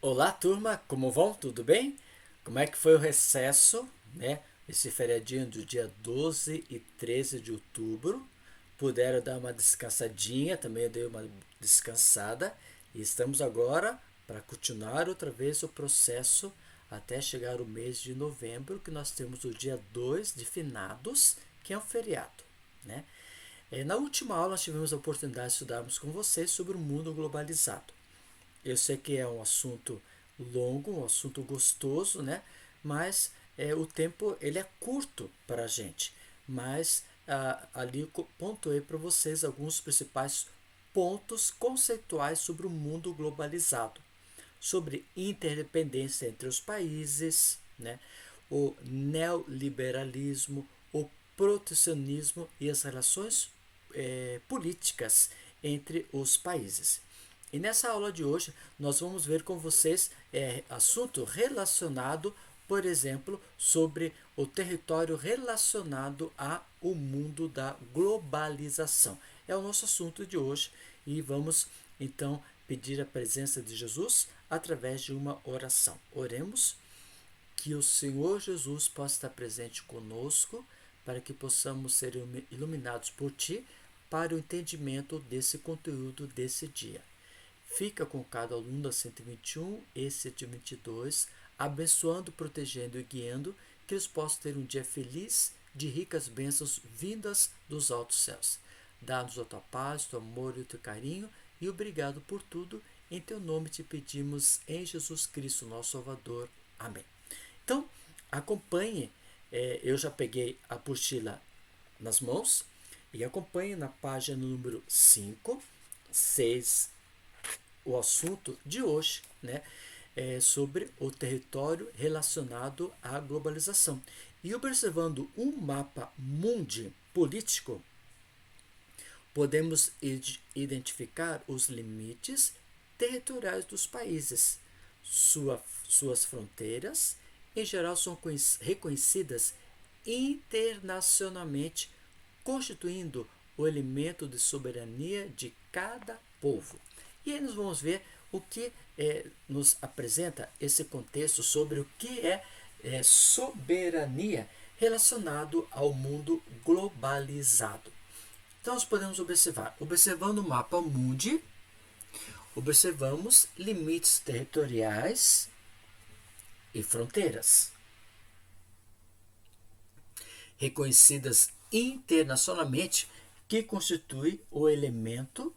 Olá, turma, como vão? Tudo bem? Como é que foi o recesso, né? Esse feriadinho do dia 12 e 13 de outubro. Puderam dar uma descansadinha, também eu dei uma descansada. E estamos agora para continuar outra vez o processo até chegar o mês de novembro, que nós temos o dia 2 de finados, que é um feriado, né? Na última aula nós tivemos a oportunidade de estudarmos com vocês sobre o mundo globalizado. Eu sei que é um assunto longo, um assunto gostoso, né? Mas o tempo ele é curto para a gente. Mas ali pontuei para vocês alguns principais pontos conceituais sobre o mundo globalizado, sobre interdependência entre os países, né? O neoliberalismo, o protecionismo e as relações políticas entre os países. E nessa aula de hoje nós vamos ver com vocês assunto relacionado, por exemplo, sobre o território relacionado ao mundo da globalização. É o nosso assunto de hoje e vamos então pedir a presença de Jesus através de uma oração. Oremos que o Senhor Jesus possa estar presente conosco para que possamos ser iluminados por Ti para o entendimento desse conteúdo desse dia. Fica com cada aluno da 121 e 122, abençoando, protegendo e guiando, que eles possam ter um dia feliz de ricas bênçãos vindas dos altos céus. Dá-nos a tua paz, teu amor e o teu carinho, e obrigado por tudo. Em teu nome te pedimos, em Jesus Cristo, nosso Salvador. Amém. Então, acompanhe, eu já peguei a apostila nas mãos, e acompanhe na página número 5, 6, o assunto de hoje, né? Sobre o território relacionado à globalização. E observando um mapa mundi político, podemos identificar os limites territoriais dos países. Suas fronteiras, em geral, são reconhecidas internacionalmente, constituindo o elemento de soberania de cada povo. E aí nós vamos ver o que nos apresenta esse contexto sobre o que é soberania relacionado ao mundo globalizado. Então nós podemos observar, observando o mapa mundi, observamos limites territoriais e fronteiras, reconhecidas internacionalmente, que constitui o elemento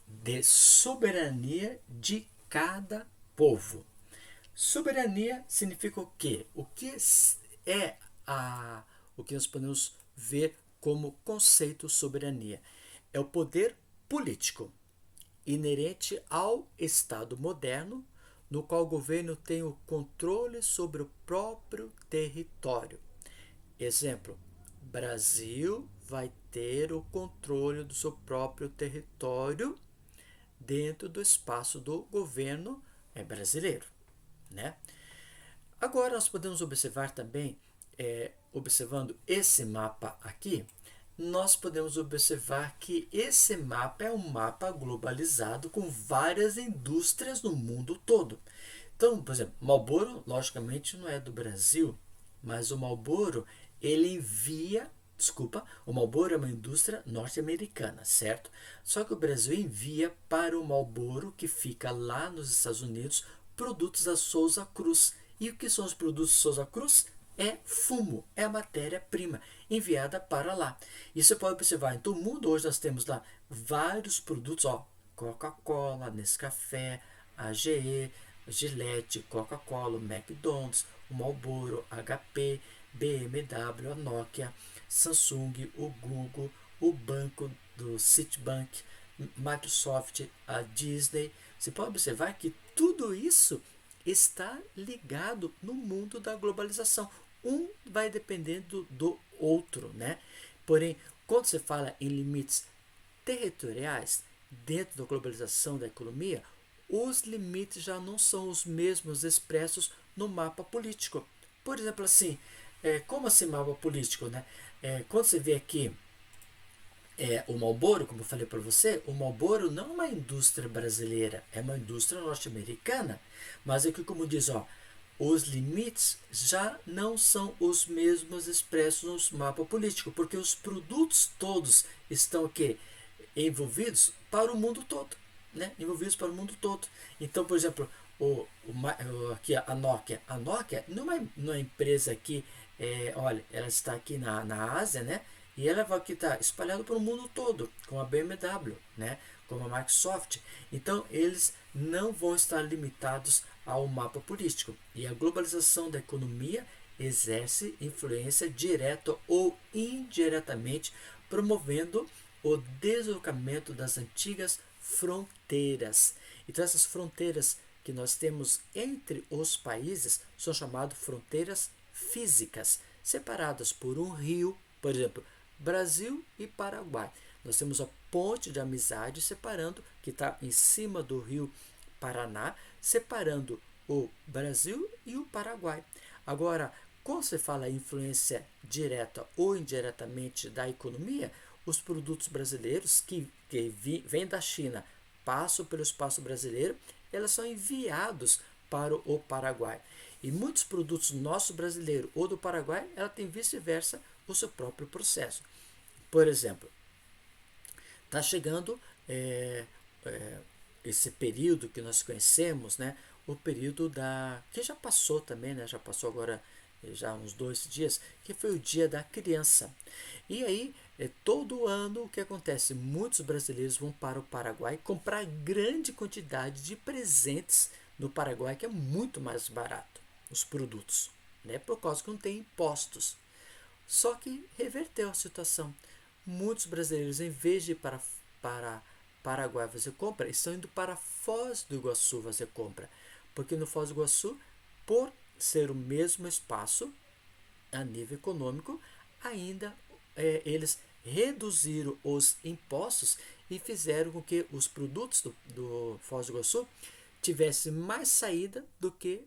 de soberania de cada povo. Soberania significa o quê? O que é o que nós podemos ver como conceito soberania? É o poder político inerente ao Estado moderno, no qual o governo tem o controle sobre o próprio território. Exemplo: Brasil vai ter o controle do seu próprio território dentro do espaço do governo brasileiro, né? Agora nós podemos observar também, observando esse mapa aqui, nós podemos observar que esse mapa é um mapa globalizado com várias indústrias no mundo todo. Então, por exemplo, Marlboro, logicamente, não é do Brasil, mas o Marlboro, ele envia, desculpa, o Marlboro é uma indústria norte-americana, certo? Só que o Brasil envia para o Marlboro, que fica lá nos Estados Unidos, produtos da Souza Cruz. E o que são os produtos da Souza Cruz? É fumo, é a matéria-prima enviada para lá. E você pode observar, em todo o mundo hoje nós temos lá vários produtos, ó, Coca-Cola, Nescafé, AGE, Gillette, Coca-Cola, McDonald's, o Marlboro, HP, BMW, a Nokia, Samsung, o Google, o banco do Citibank, Microsoft, a Disney. Você pode observar que tudo isso está ligado no mundo da globalização. Um vai dependendo do outro, né? Porém, quando você fala em limites territoriais dentro da globalização da economia, os limites já não são os mesmos expressos no mapa político. Por exemplo, assim, como assim mapa político, né? Quando você vê aqui O Marlboro, como eu falei para você, o Marlboro não é uma indústria brasileira, é uma indústria norte-americana. Mas aqui, como diz, ó, os limites já não são os mesmos expressos no mapa político, porque os produtos todos estão aqui envolvidos para o mundo todo, né? Envolvidos para o mundo todo. Então, por exemplo, aqui a Nokia não é uma empresa que, olha, ela está aqui na Ásia, né? E ela vai aqui estar espalhada pelo mundo todo, como a BMW, né? Como a Microsoft. Então, eles não vão estar limitados ao mapa político. E a globalização da economia exerce influência direta ou indiretamente, promovendo o deslocamento das antigas fronteiras. Então, essas fronteiras que nós temos entre os países são chamadas fronteiras físicas, separadas por um rio, por exemplo, Brasil e Paraguai. Nós temos a ponte de amizade separando, que está em cima do rio Paraná, separando o Brasil e o Paraguai. Agora, quando você fala influência direta ou indiretamente da economia, os produtos brasileiros que vêm da China, passam pelo espaço brasileiro, elas são enviados para o Paraguai. E muitos produtos nossos brasileiros ou do Paraguai, ela tem vice-versa o seu próprio processo. Por exemplo, está chegando esse período que nós conhecemos, né? O período que já passou também, né? Já passou agora já uns 2 dias, que foi o Dia da Criança. E aí, todo ano, o que acontece? Muitos brasileiros vão para o Paraguai comprar grande quantidade de presentes no Paraguai, que é muito mais barato, os produtos, né? Por causa que não tem impostos. Só que reverteu a situação. Muitos brasileiros, em vez de ir para Paraguai fazer compra, estão indo para Foz do Iguaçu fazer compra. Porque no Foz do Iguaçu, por ser o mesmo espaço a nível econômico, ainda eles reduziram os impostos e fizeram com que os produtos do Foz do Iguaçu tivessem mais saída do que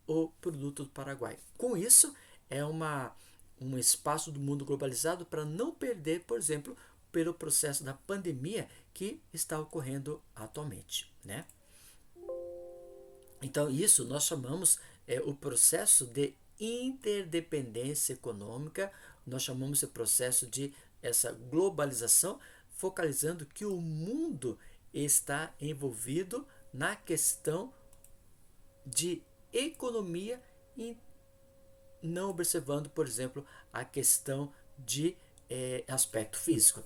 o produto do Paraguai. Com isso, é um espaço do mundo globalizado para não perder, por exemplo, pelo processo da pandemia que está ocorrendo atualmente, né? Então, isso nós chamamos o processo de interdependência econômica, nós chamamos esse processo de essa globalização, focalizando que o mundo está envolvido na questão de economia e não observando, por exemplo, a questão de aspecto físico.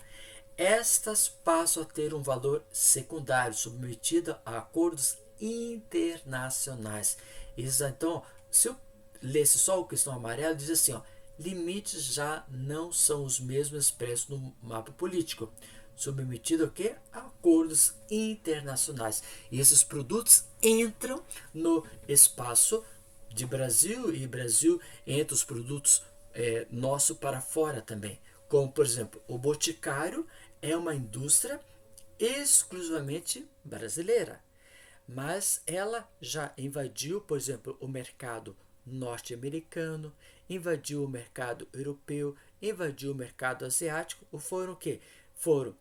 Estas passam a ter um valor secundário, submetido a acordos internacionais. Isso, então, se eu lesse só o questão amarelo, diz assim, ó, limites já não são os mesmos expressos no mapa político, submetido a quê? A acordos internacionais. E esses produtos entram no espaço de Brasil, e Brasil entra os produtos nosso para fora também. Como, por exemplo, o Boticário é uma indústria exclusivamente brasileira, mas ela já invadiu, por exemplo, o mercado norte-americano, invadiu o mercado europeu, invadiu o mercado asiático. Foram o quê? Foram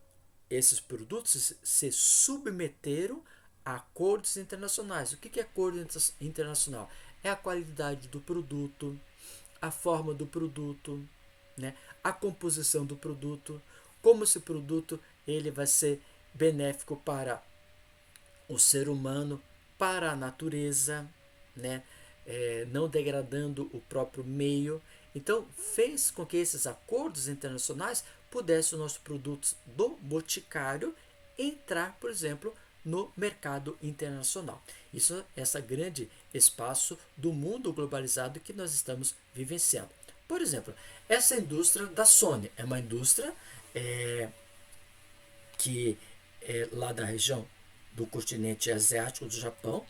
esses produtos se submeteram a acordos internacionais. O que é acordo internacional? É a qualidade do produto, a forma do produto, né? A composição do produto, como esse produto ele vai ser benéfico para o ser humano, para a natureza, né? Não degradando o próprio meio. Então, fez com que esses acordos internacionais pudessem os nossos produtos do Boticário entrar, por exemplo, no mercado internacional. Isso é esse grande espaço do mundo globalizado que nós estamos vivenciando. Por exemplo, essa indústria da Sony é uma indústria que é lá da região do continente asiático, do Japão,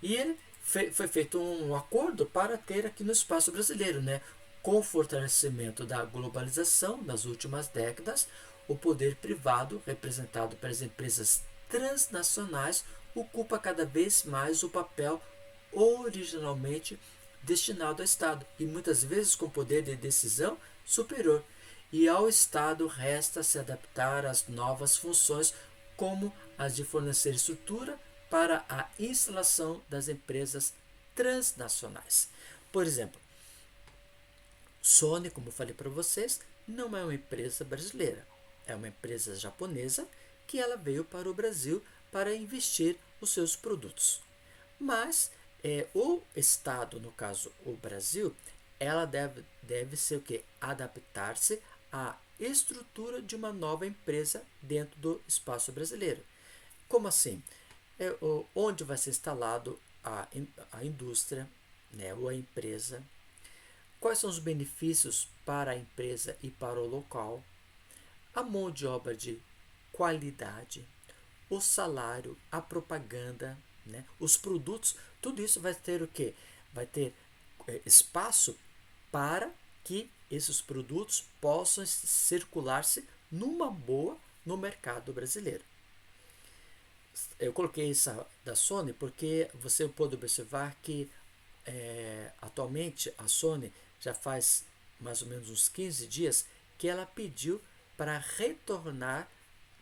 e ele foi feito um acordo para ter aqui no espaço brasileiro, né? Com o fortalecimento da globalização nas últimas décadas, o poder privado, representado pelas empresas transnacionais, ocupa cada vez mais o papel originalmente destinado ao Estado e muitas vezes com poder de decisão superior. e ao Estado resta se adaptar às novas funções, como as de fornecer estrutura para a instalação das empresas transnacionais. Por exemplo, Sony, como eu falei para vocês, não é uma empresa brasileira, é uma empresa japonesa que ela veio para o Brasil para investir os seus produtos. Mas o Estado, no caso o Brasil, ela deve ser o quê? Adaptar-se à estrutura de uma nova empresa dentro do espaço brasileiro. Como assim? Onde vai ser instalado a indústria, né, ou a empresa? Quais são os benefícios para a empresa e para o local? A mão de obra de qualidade, o salário, a propaganda, né, os produtos, tudo isso vai ter o quê? Vai ter espaço para que esses produtos possam circular-se numa boa no mercado brasileiro. Eu coloquei essa da Sony porque você pode observar que atualmente a Sony já faz mais ou menos uns 15 dias que ela pediu para retornar,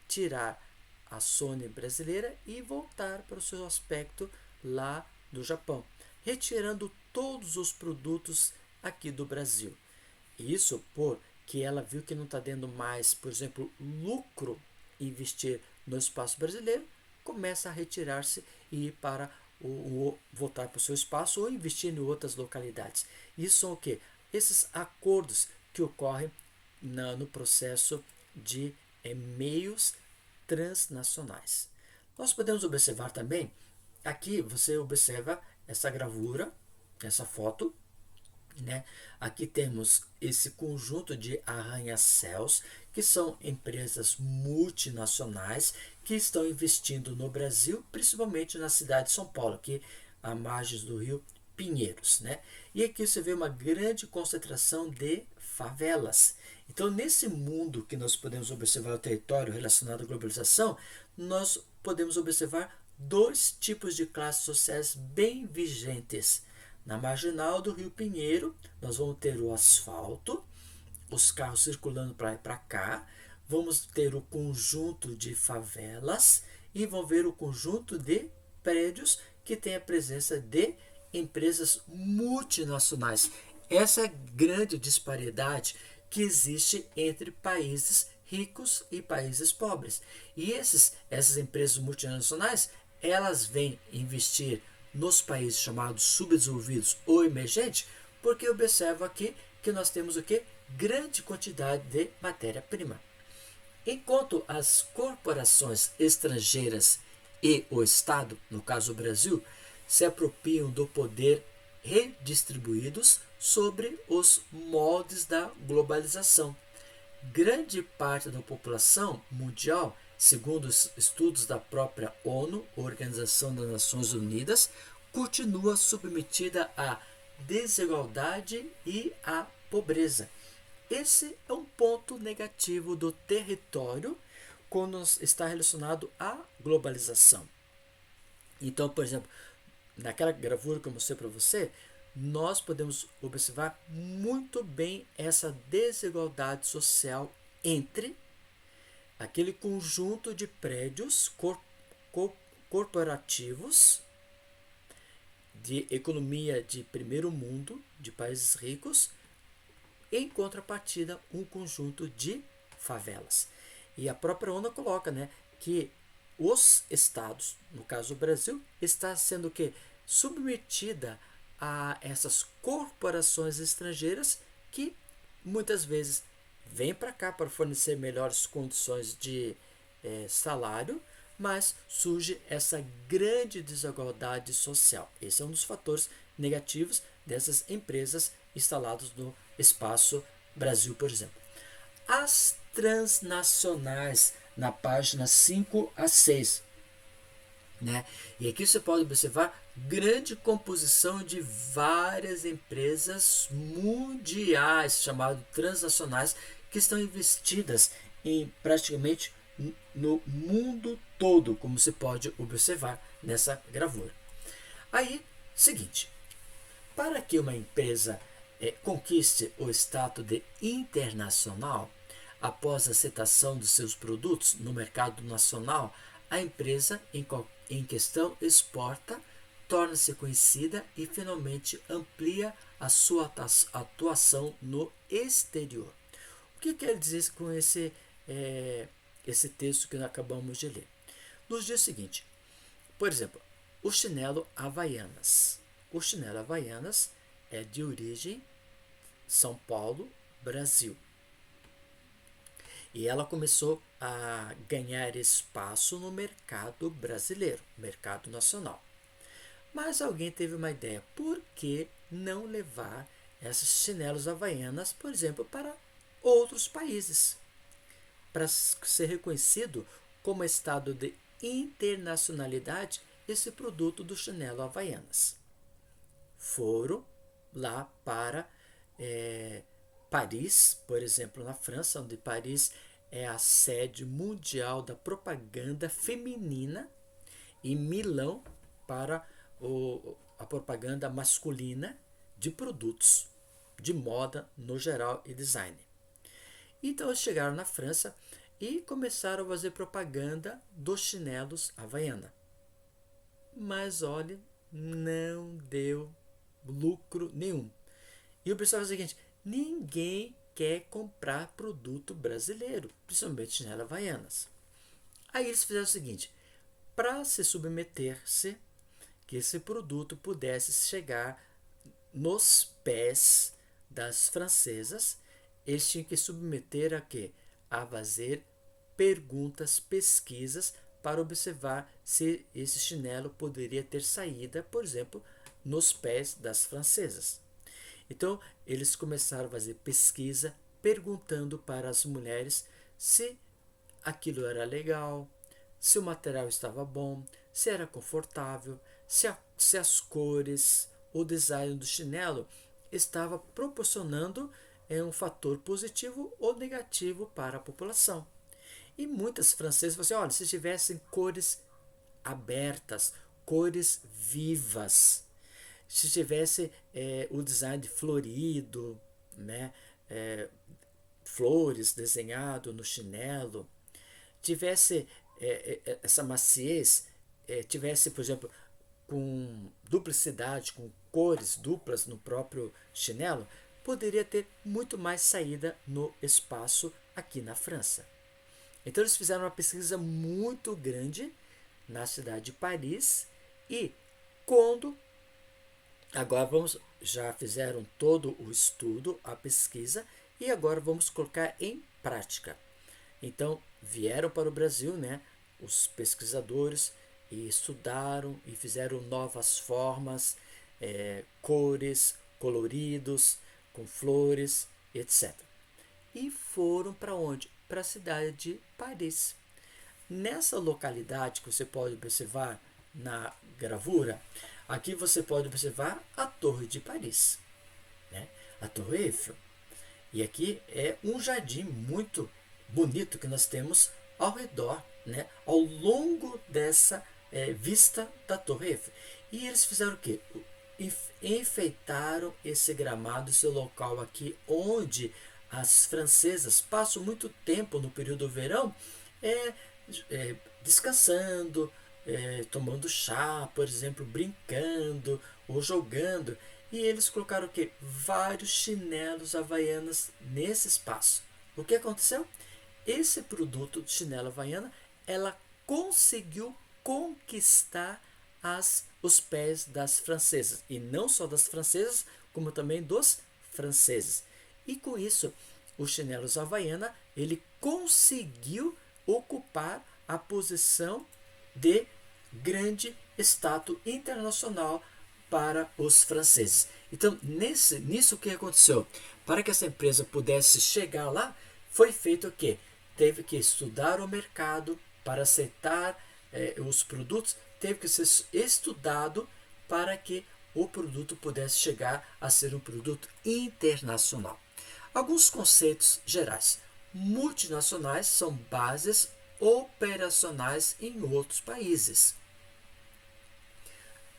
tirar a Sony brasileira e voltar para o seu aspecto lá do Japão, retirando todos os produtos aqui do Brasil. Isso porque ela viu que não está dando mais, por exemplo, lucro investir no espaço brasileiro, começa a retirar-se e ir para voltar para o seu espaço ou investir em outras localidades. Isso são o quê? Esses acordos que ocorrem no processo de meios transnacionais. Nós podemos observar também, aqui você observa essa gravura, essa foto, né? Aqui temos esse conjunto de arranha-céus, que são empresas multinacionais que estão investindo no Brasil, principalmente na cidade de São Paulo, aqui à margem do rio Pinheiros, né? E aqui você vê uma grande concentração de favelas. Então, nesse mundo que nós podemos observar o território relacionado à globalização, nós podemos observar dois tipos de classes sociais bem vigentes. Na marginal do Rio Pinheiro, nós vamos ter o asfalto, os carros circulando para lá e para cá, vamos ter o conjunto de favelas e vamos ver o conjunto de prédios que tem a presença de empresas multinacionais. Essa é a grande disparidade que existe entre países ricos e países pobres. E essas empresas multinacionais, elas vêm investir nos países chamados subdesenvolvidos ou emergentes, porque observa aqui que nós temos o quê? Grande quantidade de matéria-prima. Enquanto as corporações estrangeiras e o Estado, no caso o Brasil, se apropriam do poder redistribuídos sobre os moldes da globalização. Grande parte da população mundial, segundo os estudos da própria ONU, Organização das Nações Unidas, continua submetida à desigualdade e à pobreza. Esse é um ponto negativo do território quando está relacionado à globalização. Então, por exemplo, naquela gravura que eu mostrei para você, nós podemos observar muito bem essa desigualdade social entre aquele conjunto de prédios corporativos de economia de primeiro mundo, de países ricos, em contrapartida um conjunto de favelas. E a própria ONU coloca, né, que os estados, no caso o Brasil, está sendo que submetida a essas corporações estrangeiras que muitas vezes vêm para cá para fornecer melhores condições de salário, mas surge essa grande desigualdade social. Esse é um dos fatores negativos dessas empresas instaladas no espaço Brasil, por exemplo. As transnacionais, na página 5 a 6. Né? E aqui você pode observar grande composição de várias empresas mundiais, chamadas transnacionais, que estão investidas em praticamente no mundo todo, como você pode observar nessa gravura. Aí, seguinte, para que uma empresa conquiste o status de internacional, após a aceitação de seus produtos no mercado nacional, a empresa em questão exporta, torna-se conhecida e finalmente amplia a sua atuação no exterior. O que quer dizer com esse texto que nós acabamos de ler? Nos dias seguintes, por exemplo, o chinelo Havaianas. O chinelo Havaianas é de origem São Paulo, Brasil. E ela começou a ganhar espaço no mercado brasileiro, mercado nacional. Mas alguém teve uma ideia: por que não levar esses chinelos Havaianas, por exemplo, para outros países? Para ser reconhecido como estado de internacionalidade, esse produto do chinelo Havaianas. Foram lá para Paris, por exemplo, na França, onde Paris é a sede mundial da propaganda feminina, e Milão para a propaganda masculina de produtos de moda no geral e design. Então eles chegaram na França e começaram a fazer propaganda dos chinelos Havaiana. Mas olha, não deu lucro nenhum. E o pessoal faz o seguinte: ninguém quer comprar produto brasileiro, principalmente chinelo Havaianas. Aí eles fizeram o seguinte: para se submeter-se, que esse produto pudesse chegar nos pés das francesas, eles tinham que submeter a quê? A fazer perguntas, pesquisas, para observar se esse chinelo poderia ter saída, por exemplo, nos pés das francesas. Então, eles começaram a fazer pesquisa, perguntando para as mulheres se aquilo era legal, se o material estava bom, se era confortável, se as cores, o design do chinelo estava proporcionando um fator positivo ou negativo para a população. E muitas francesas falaram assim: olha, se tivessem cores abertas, cores vivas, se tivesse o design florido, né, flores desenhado no chinelo, tivesse essa maciez, tivesse, por exemplo, com duplicidade, com cores duplas no próprio chinelo, poderia ter muito mais saída no espaço aqui na França. Então eles fizeram uma pesquisa muito grande na cidade de Paris e quando agora já fizeram todo o estudo, a pesquisa, e agora vamos colocar em prática. Então vieram para o Brasil, né, os pesquisadores, e estudaram e fizeram novas formas, cores, coloridos, com flores, etc. E foram para onde? Para a cidade de Paris. Nessa localidade que você pode observar na gravura, aqui você pode observar a Torre de Paris, né? A Torre Eiffel. E aqui é um jardim muito bonito que nós temos ao redor, né? Ao longo dessa vista da Torre Eiffel. E eles fizeram o quê? Enfeitaram esse gramado, esse local aqui, onde as francesas passam muito tempo no período do verão descansando, tomando chá, por exemplo, brincando ou jogando. E eles colocaram o quê? Vários chinelos havaianas nesse espaço. O que aconteceu? Esse produto de chinelo havaiana, ela conseguiu conquistar os pés das francesas. E não só das francesas, como também dos franceses. E com isso, o chinelo havaiana, ele conseguiu ocupar a posição de grande status internacional para os franceses. Então, nisso que aconteceu? Para que essa empresa pudesse chegar lá, foi feito o quê? Teve que estudar o mercado para aceitar os produtos, teve que ser estudado para que o produto pudesse chegar a ser um produto internacional. Alguns conceitos gerais. Multinacionais são bases operacionais em outros países.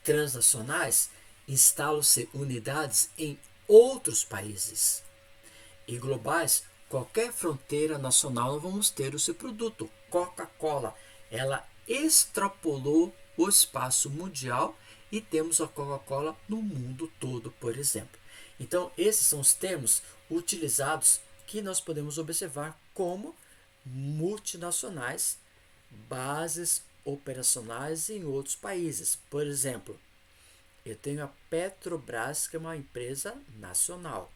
Transnacionais instalam-se unidades em outros países. E globais, qualquer fronteira nacional nós vamos ter o seu produto. Coca-Cola, ela extrapolou o espaço mundial e temos a Coca-Cola no mundo todo, por exemplo. Então, esses são os termos utilizados que nós podemos observar como multinacionais, bases operacionais em outros países. Por exemplo, eu tenho a Petrobras, que é uma empresa nacional.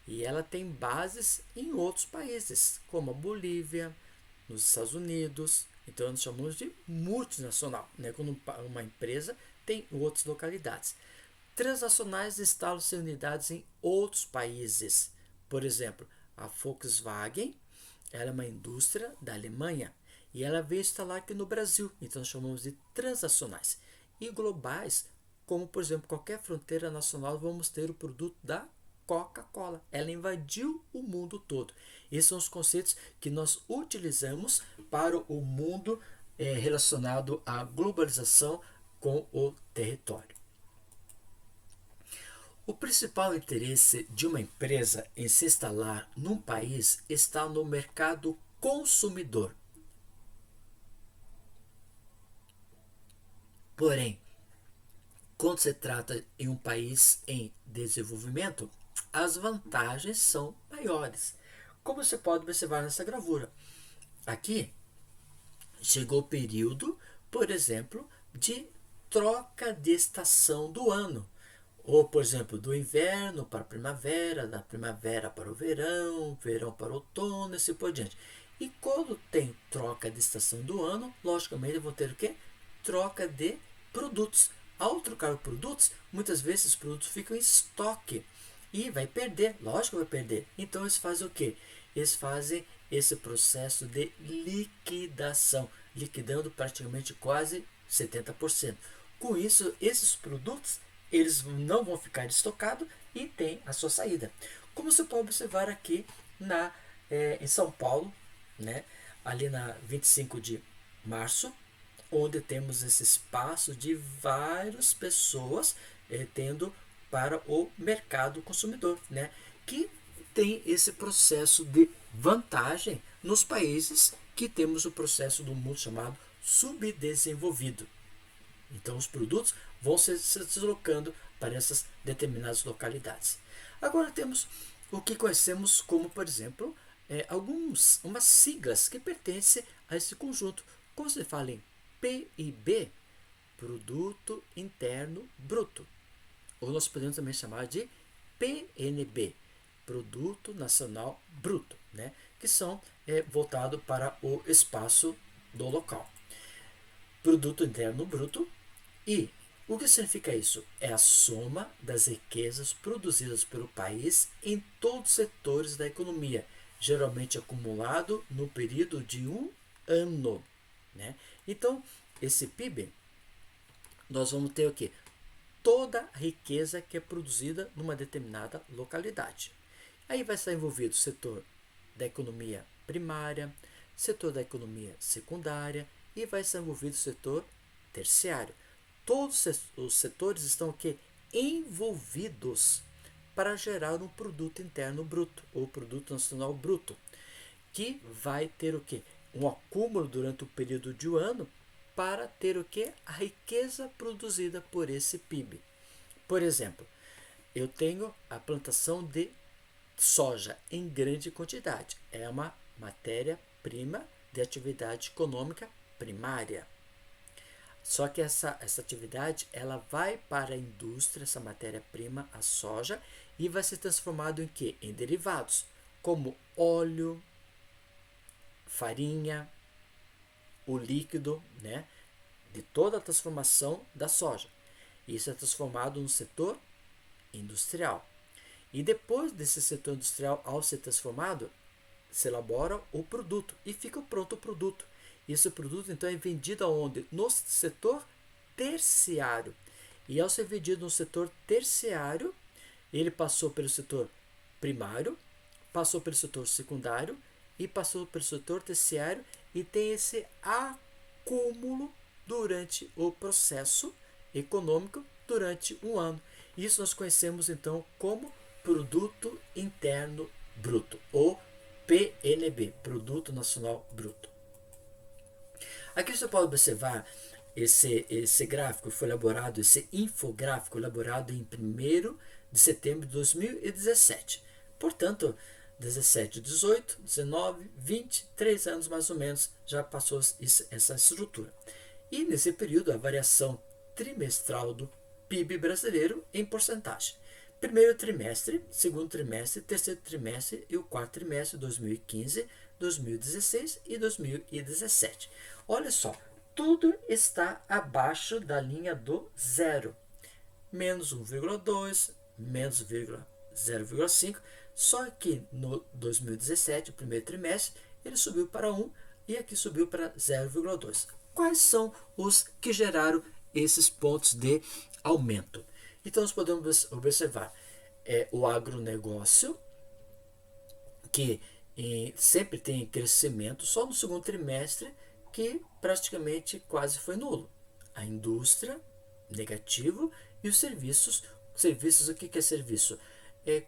E ela tem bases em outros países, como a Bolívia, nos Estados Unidos. Então, nós chamamos de multinacional, né? Quando uma empresa tem outras localidades. Transnacionais instalam-se unidades em outros países. Por exemplo, a Volkswagen, ela é uma indústria da Alemanha e ela veio instalar aqui no Brasil. Então, nós chamamos de transnacionais. E globais, como, por exemplo, qualquer fronteira nacional, vamos ter o produto da Coca-Cola. Ela invadiu o mundo todo. Esses são os conceitos que nós utilizamos para o mundo relacionado à globalização com o território. O principal interesse de uma empresa em se instalar num país está no mercado consumidor. Porém, quando se trata em um país em desenvolvimento, as vantagens são maiores. Como você pode observar nessa gravura. Aqui chegou o período, por exemplo, de troca de estação do ano. Ou, por exemplo, do inverno para a primavera, da primavera para o verão, verão para o outono e assim por diante. E quando tem troca de estação do ano, logicamente vão ter o quê? Troca de produtos. Ao trocar produtos, muitas vezes os produtos ficam em estoque e vai perder, lógico que vai perder. Então eles fazem o quê? Eles fazem esse processo de liquidação, liquidando praticamente quase 70%. Com isso, esses produtos eles não vão ficar estocados e tem a sua saída. Como você pode observar aqui em São Paulo, né, ali na 25 de março, onde temos esse espaço de várias pessoas tendo para o mercado consumidor, né, que tem esse processo de vantagem nos países que temos o processo do mundo chamado subdesenvolvido. Então os produtos vão se deslocando para essas determinadas localidades. Agora temos o que conhecemos como, por exemplo, umas siglas que pertencem a esse conjunto. Quando se fala em PIB, Produto Interno Bruto, ou nós podemos também chamar de PNB, Produto Nacional Bruto, né? Que são voltados para o espaço do local. Produto Interno Bruto. E o que significa isso? É a soma das riquezas produzidas pelo país em todos os setores da economia, geralmente acumulado no período de um ano, né? Então, esse PIB, nós vamos ter o quê? Toda a riqueza que é produzida numa determinada localidade. Aí vai estar envolvido o setor da economia primária, setor da economia secundária e vai estar envolvido o setor terciário. Todos os setores estão aqui envolvidos para gerar um produto interno bruto ou produto nacional bruto, que vai ter o quê? Um acúmulo durante o período de um ano para ter o quê? A riqueza produzida por esse PIB. Por exemplo, eu tenho a plantação de soja em grande quantidade. É uma matéria-prima de atividade econômica primária. Só que essa atividade ela vai para a indústria, essa matéria-prima, a soja, e vai ser transformado em quê? Em derivados, como óleo, farinha, o líquido, né, de toda a transformação da soja. Isso é transformado no setor industrial. E depois desse setor industrial, ao ser transformado, se elabora o produto e fica pronto o produto. E esse produto então é vendido aonde? No setor terciário. E ao ser vendido no setor terciário, ele passou pelo setor primário, passou pelo setor secundário e passou pelo setor terciário e tem esse acúmulo durante o processo econômico durante um ano. Isso nós conhecemos então como Produto Interno Bruto, ou PNB, Produto Nacional Bruto. Aqui você pode observar esse gráfico foi elaborado, esse infográfico elaborado em 1º de setembro de 2017. Portanto, 17, 18, 19, 20, 3 anos mais ou menos já passou essa estrutura. E nesse período a variação trimestral do PIB brasileiro em porcentagem. Primeiro trimestre, segundo trimestre, terceiro trimestre e o quarto trimestre, 2015, 2016 e 2017. Olha só, tudo está abaixo da linha do zero. Menos 1,2, menos 0,5. Só que no 2017, o primeiro trimestre, ele subiu para 1 e aqui subiu para 0,2. Quais são os que geraram esses pontos de aumento? Então, nós podemos observar o agronegócio, que sempre tem crescimento, só no segundo trimestre, que praticamente quase foi nulo. A indústria, negativo, e os serviços. Serviços, o que é serviço?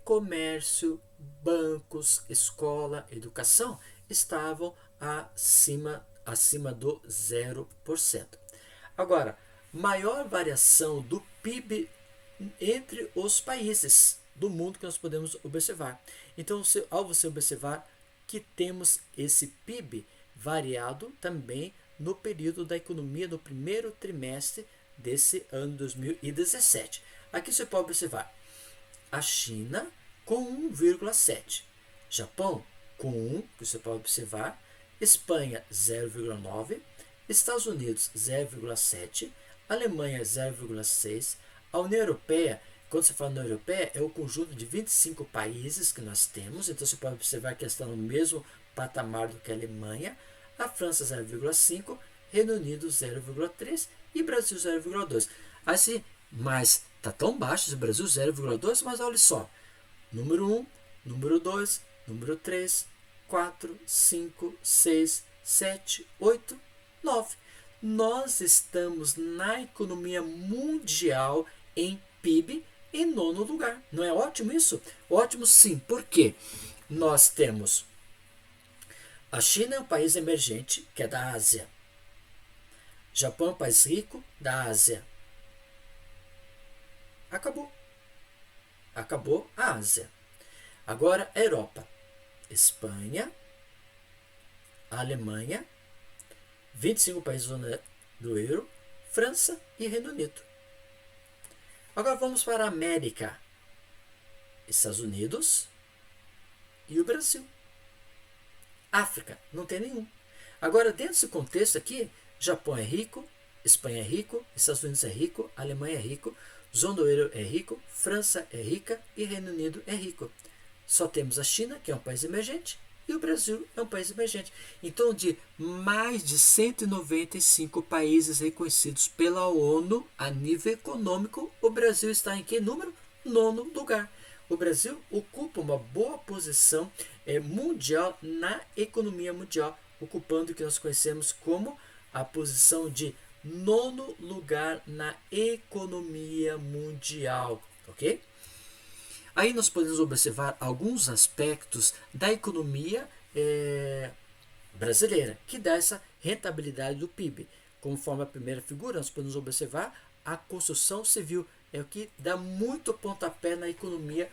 Comércio, bancos, escola, educação, estavam acima do 0%. Agora, maior variação do PIB entre os países do mundo que nós podemos observar. Então, ao você observar que temos esse PIB variado também no período da economia do primeiro trimestre desse ano 2017. Aqui você pode observar a China com 1,7, Japão com 1, que você pode observar, Espanha 0,9, Estados Unidos 0,7, Alemanha 0,6, a União Europeia, quando você fala União Europeia, é o conjunto de 25 países que nós temos, então você pode observar que está no mesmo patamar do que a Alemanha, a França 0,5, Reino Unido 0,3 e Brasil 0,2. Assim, mas está tão baixo esse Brasil 0,2, mas olha só, número 1, número 2, número 3, 4, 5, 6, 7, 8, 9. Nós estamos na economia mundial em PIB em 9º lugar. Não é ótimo isso? Ótimo sim. Por quê? Nós temos a China é um país emergente, que é da Ásia. Japão é um país rico, da Ásia. Acabou. Acabou a Ásia. Agora a Europa. Espanha, a Alemanha, 25 países do euro, França e Reino Unido. Agora vamos para a América. Estados Unidos e o Brasil. África, não tem nenhum. Agora, dentro desse contexto aqui, Japão é rico, Espanha é rico, Estados Unidos é rico, Alemanha é rico, Zona do Euro é rico, França é rica e Reino Unido é rico. Só temos a China, que é um país emergente, e o Brasil é um país emergente. Então, de mais de 195 países reconhecidos pela ONU a nível econômico, o Brasil está em que número? 9º lugar. O Brasil ocupa uma boa posição mundial na economia mundial, ocupando o que nós conhecemos como a posição de 9º lugar na economia mundial, ok? Aí nós podemos observar alguns aspectos da economia brasileira, que dá essa rentabilidade do PIB. Conforme a primeira figura, nós podemos observar a construção civil, é o que dá muito pontapé na economia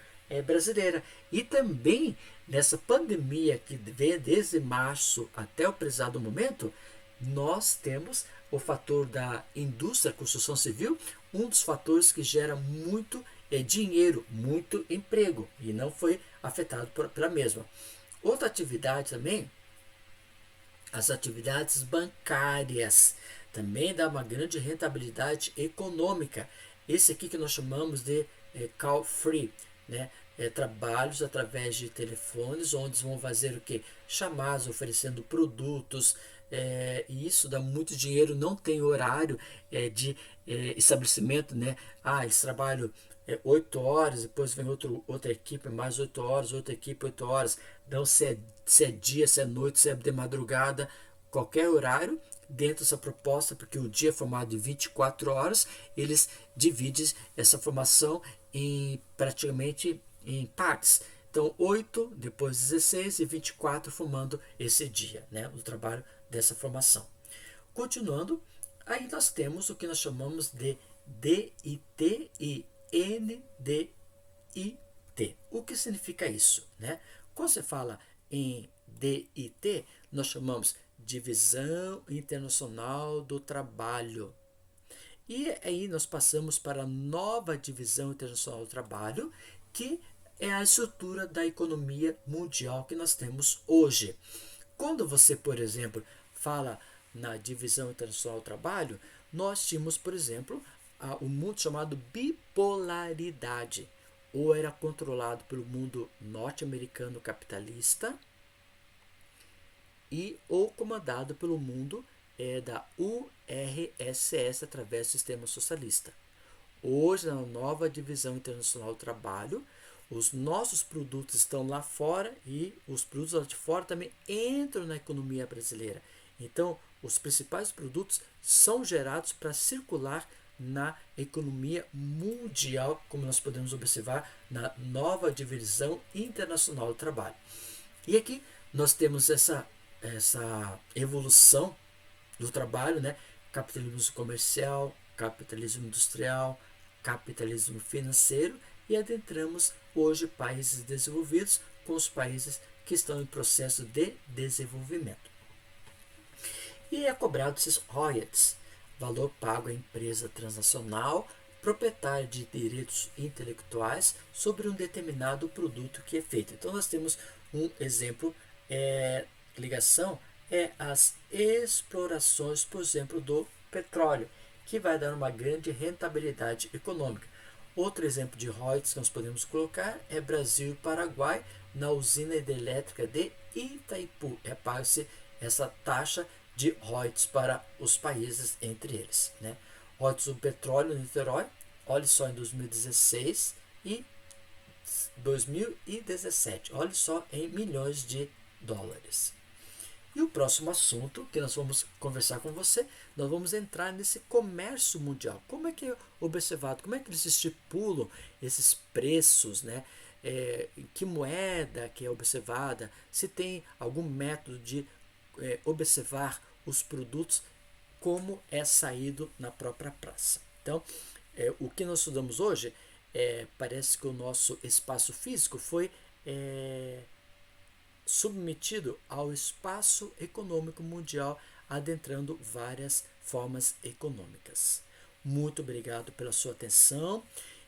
brasileira. E também nessa pandemia que vem desde março até o prezado momento, nós temos o fator da indústria, construção civil, um dos fatores que gera muito dinheiro, muito emprego, e não foi afetado pela mesma. Outra atividade também, as atividades bancárias, também dá uma grande rentabilidade econômica. Esse aqui que nós chamamos de call free, né? Trabalhos através de telefones, onde vão fazer o que? Chamadas, oferecendo produtos, e isso dá muito dinheiro, não tem horário de estabelecimento, né? Eles trabalham 8 horas, depois vem outra equipe, mais 8 horas, outra equipe, 8 horas. Então, se é dia, se é noite, se é de madrugada, qualquer horário, dentro dessa proposta, porque o dia é formado de 24 horas, eles dividem essa formação em praticamente em partes. Então, 8, depois 16 e 24 formando esse dia, né, o trabalho dessa formação. Continuando, aí nós temos o que nós chamamos de DIT e NDIT. O que significa isso, né? Quando você fala em DIT, nós chamamos Divisão Internacional do Trabalho. E aí nós passamos para a nova Divisão Internacional do Trabalho, que é a estrutura da economia mundial que nós temos hoje. Quando você, por exemplo, fala na Divisão Internacional do Trabalho, nós tínhamos, por exemplo, o mundo chamado bipolaridade. Ou era controlado pelo mundo norte-americano capitalista e ou comandado pelo mundo da URSS através do sistema socialista. Hoje, na nova Divisão Internacional do Trabalho, os nossos produtos estão lá fora e os produtos lá de fora também entram na economia brasileira. Então, os principais produtos são gerados para circular na economia mundial, como nós podemos observar na nova Divisão Internacional do Trabalho. E aqui nós temos essa evolução do trabalho, né? Capitalismo comercial, capitalismo industrial, capitalismo financeiro, e adentramos hoje países desenvolvidos com os países que estão em processo de desenvolvimento. E é cobrado esses royalties, valor pago à empresa transnacional proprietária de direitos intelectuais sobre um determinado produto que é feito. Então nós temos um exemplo, ligação as explorações, por exemplo, do petróleo, que vai dar uma grande rentabilidade econômica. Outro exemplo de royalties que nós podemos colocar é Brasil e Paraguai, na usina hidrelétrica de Itaipu. Paga-se essa taxa de royalties para os países entre eles, né? Royalties do petróleo no Niterói, olhe só, em 2016 e 2017, olhe só, em milhões de dólares. E o próximo assunto que nós vamos conversar com você, nós vamos entrar nesse comércio mundial. Como é que é observado, como é que eles estipulam esses preços, né? Que moeda que é observada, se tem algum método de observar os produtos, como é saído na própria praça. Então, o que nós estudamos hoje, parece que o nosso espaço físico foi submetido ao espaço econômico mundial, adentrando várias formas econômicas. Muito obrigado pela sua atenção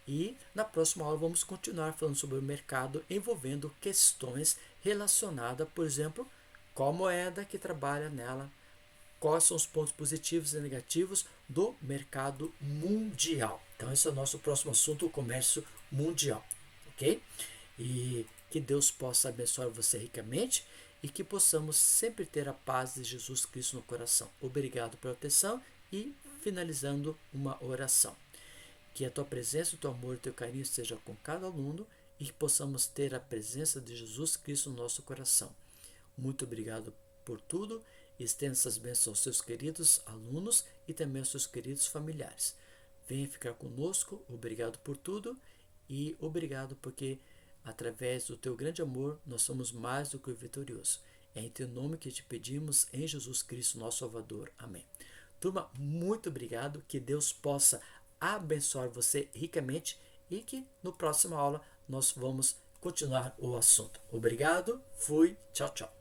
e na próxima aula vamos continuar falando sobre o mercado envolvendo questões relacionadas, por exemplo, qual moeda que trabalha nela, quais são os pontos positivos e negativos do mercado mundial. Então esse é o nosso próximo assunto, o comércio mundial, ok? E que Deus possa abençoar você ricamente e que possamos sempre ter a paz de Jesus Cristo no coração. Obrigado pela atenção e finalizando uma oração. Que a tua presença, o teu amor e o teu carinho esteja com cada aluno e que possamos ter a presença de Jesus Cristo no nosso coração. Muito obrigado por tudo e estenda essas bênçãos aos seus queridos alunos e também aos seus queridos familiares. Venha ficar conosco, obrigado por tudo e obrigado porque através do teu grande amor, nós somos mais do que vitoriosos. É em teu nome que te pedimos, em Jesus Cristo, nosso Salvador. Amém. Turma, muito obrigado. Que Deus possa abençoar você ricamente e que no próximo aula nós vamos continuar o assunto. Obrigado, fui, tchau, tchau.